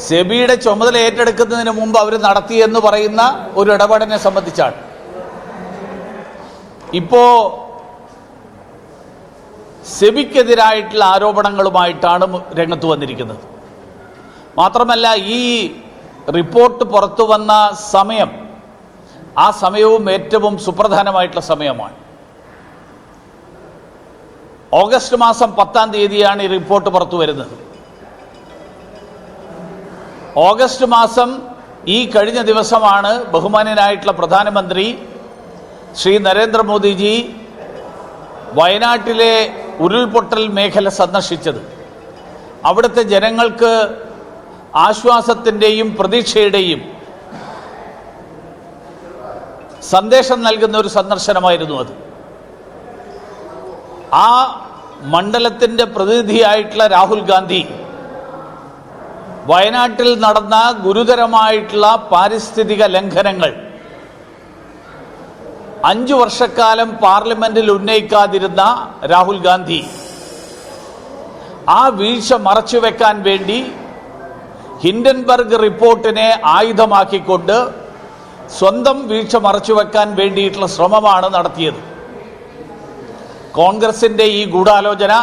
സെബിയുടെ ചുമതല ഏറ്റെടുക്കുന്നതിന് മുമ്പ് അവർ നടത്തിയെന്ന് പറയുന്ന ഒരു ഇടപാടിനെ സംബന്ധിച്ചാണ്. ഇപ്പോൾ സെബിക്കെതിരായിട്ടുള്ള ആരോപണങ്ങളുമായിട്ടാണ് രംഗത്ത് വന്നിരിക്കുന്നത്. മാത്രമല്ല, ഈ റിപ്പോർട്ട് പുറത്തു വന്ന സമയം, ആ സമയവും ഏറ്റവും സുപ്രധാനമായിട്ടുള്ള സമയമാണ്. ഓഗസ്റ്റ് മാസം 10-ാം തീയതിയാണ് ഈ റിപ്പോർട്ട് പുറത്തു വരുന്നത്. ഓഗസ്റ്റ് മാസം ഈ കഴിഞ്ഞ ദിവസമാണ് ബഹുമാന്യനായിട്ടുള്ള പ്രധാനമന്ത്രി ശ്രീ നരേന്ദ്രമോദിജി വയനാട്ടിലെ ഉരുൾപൊട്ടൽ മേഖല സന്ദർശിച്ചത്. അവിടുത്തെ ജനങ്ങൾക്ക് ആശ്വാസത്തിൻ്റെയും പ്രതീക്ഷയുടെയും സന്ദേശം നൽകുന്ന ഒരു സന്ദർശനമായിരുന്നു അത്. ആ മണ്ഡലത്തിൻ്റെ പ്രതിനിധിയായിട്ടുള്ള രാഹുൽ ഗാന്ധി വയനാട്ടിൽ നടന്ന ഗുരുതരമായിട്ടുള്ള പാരിസ്ഥിതിക ലംഘനങ്ങൾ 5 വർഷക്കാലം പാർലമെന്റിൽ ഉന്നയിക്കാതിരുന്ന രാഹുൽ ഗാന്ധി ആ വീഴ്ച മറച്ചുവെക്കാൻ വേണ്ടി ഹിൻഡൻബർഗ് റിപ്പോർട്ടിനെ ആയുധമാക്കിക്കൊണ്ട് സ്വന്തം വീഴ്ച മറച്ചുവെക്കാൻ വേണ്ടിയിട്ടുള്ള ശ്രമമാണ് നടത്തിയത്. കോൺഗ്രസിൻ്റെ ഈ ഗൂഢാലോചന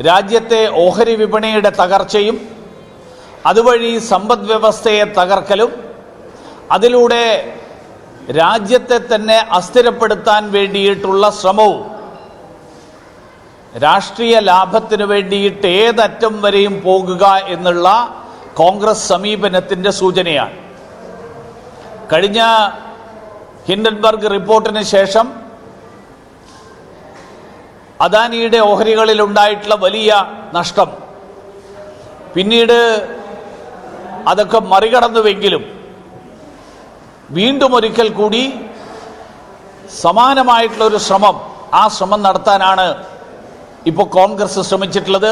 രാജ്യത്തെ ഓഹരി വിപണിയുടെ തകർച്ചയും അതുവഴി സമ്പദ് വ്യവസ്ഥയെ തകർക്കലും അതിലൂടെ രാജ്യത്തെ തന്നെ അസ്ഥിരപ്പെടുത്താൻ വേണ്ടിയിട്ടുള്ള ശ്രമവും രാഷ്ട്രീയ ലാഭത്തിന് വേണ്ടിയിട്ട് ഏതറ്റം വരെയും പോകുക എന്നുള്ള കോൺഗ്രസ് സമീപനത്തിൻ്റെ സൂചനയാണ്. കഴിഞ്ഞ ഹിൻഡൻബർഗ് റിപ്പോർട്ടിന് ശേഷം അദാനിയുടെ ഓഹരികളിൽ ഉണ്ടായിട്ടുള്ള വലിയ നഷ്ടം പിന്നീട് അതൊക്കെ മറികടന്നുവെങ്കിലും വീണ്ടും ഒരിക്കൽ കൂടി സമാനമായിട്ടുള്ളൊരു ശ്രമം, ആ ശ്രമം നടത്താനാണ് ഇപ്പോൾ കോൺഗ്രസ് ശ്രമിച്ചിട്ടുള്ളത്.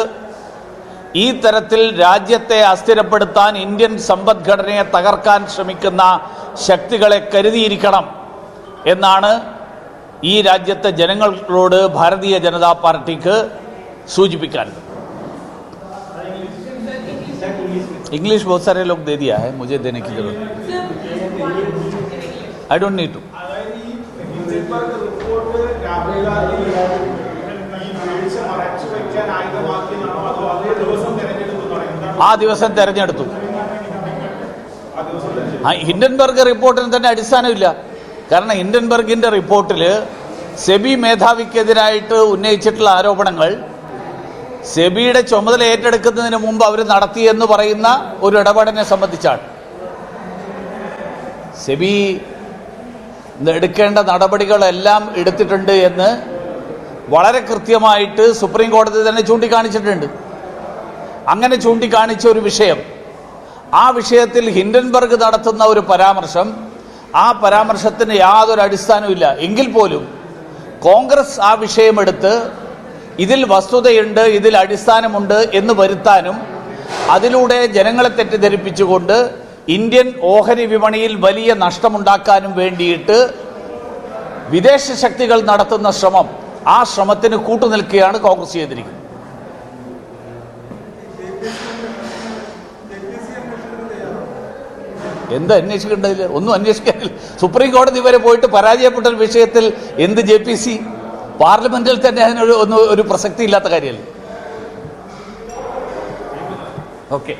ഈ തരത്തിൽ രാജ്യത്തെ അസ്ഥിരപ്പെടുത്താൻ, ഇന്ത്യൻ സമ്പദ്ഘടനയെ തകർക്കാൻ ശ്രമിക്കുന്ന ശക്തികളെ കരുതിയിരിക്കണം എന്നാണ് ഈ രാജ്യത്തെ ജനങ്ങളോട് ഭാരതീയ ജനതാ പാർട്ടിക്ക് സൂചിപ്പിക്കാൻ. इंग्लिश बहुत सारे लोग दे दिया है, मुझे देने की जरूरत आई डोंट नीड टू. ആ ദിവസം തെരഞ്ഞെടുത്തു. ഹിൻഡൻബർഗ് റിപ്പോർട്ടിന് തന്നെ അടിസ്ഥാനമില്ല. കാരണം ഹിൻഡൻബർഗിൻ്റെ റിപ്പോർട്ടിൽ സെബി മേധാവിക്കെതിരായിട്ട് ഉന്നയിച്ചിട്ടുള്ള ആരോപണങ്ങൾ സെബിയുടെ ചുമതല ഏറ്റെടുക്കുന്നതിന് മുമ്പ് അവർ നടത്തിയെന്ന് പറയുന്ന ഒരു ഇടപാടിനെ സംബന്ധിച്ചാണ്. സെബി എടുക്കേണ്ട നടപടികളെല്ലാം എടുത്തിട്ടുണ്ട് എന്ന് വളരെ കൃത്യമായിട്ട് സുപ്രീം കോടതി തന്നെ ചൂണ്ടിക്കാണിച്ചിട്ടുണ്ട്. അങ്ങനെ ചൂണ്ടിക്കാണിച്ച ഒരു വിഷയം, ആ വിഷയത്തിൽ ഹിൻഡൻബർഗ് നടത്തുന്ന ഒരു പരാമർശം, ആ പരാമർശത്തിന് യാതൊരു അടിസ്ഥാനവുമില്ല. എങ്കിൽ പോലും കോൺഗ്രസ് ആ വിഷയമെടുത്ത് ഇതിൽ വസ്തുതയുണ്ട്, ഇതിൽ അടിസ്ഥാനമുണ്ട് എന്ന് വരുത്താനും അതിലൂടെ ജനങ്ങളെ തെറ്റിദ്ധരിപ്പിച്ചുകൊണ്ട് ഇന്ത്യൻ ഓഹരി വിപണിയിൽ വലിയ നഷ്ടമുണ്ടാക്കാനും വേണ്ടിയിട്ട് വിദേശ ശക്തികൾ നടത്തുന്ന ശ്രമം, ആ ശ്രമത്തിന് കൂട്ടുനിൽക്കുകയാണ് കോൺഗ്രസ് ചെയ്തിരിക്കുന്നത്. എന്ത് അന്വേഷിക്കേണ്ടതില്ല, ഒന്നും അന്വേഷിക്കാനില്ല. സുപ്രീം കോടതി വരെ പോയിട്ട് പരാജയപ്പെട്ട ഒരു വിഷയത്തിൽ എന്ത് JPC? പാർലമെന്റിൽ തന്നെ അതിനൊരു ഒരു പ്രസക്തി ഇല്ലാത്ത കാര്യമല്ലേ. ഓക്കെ.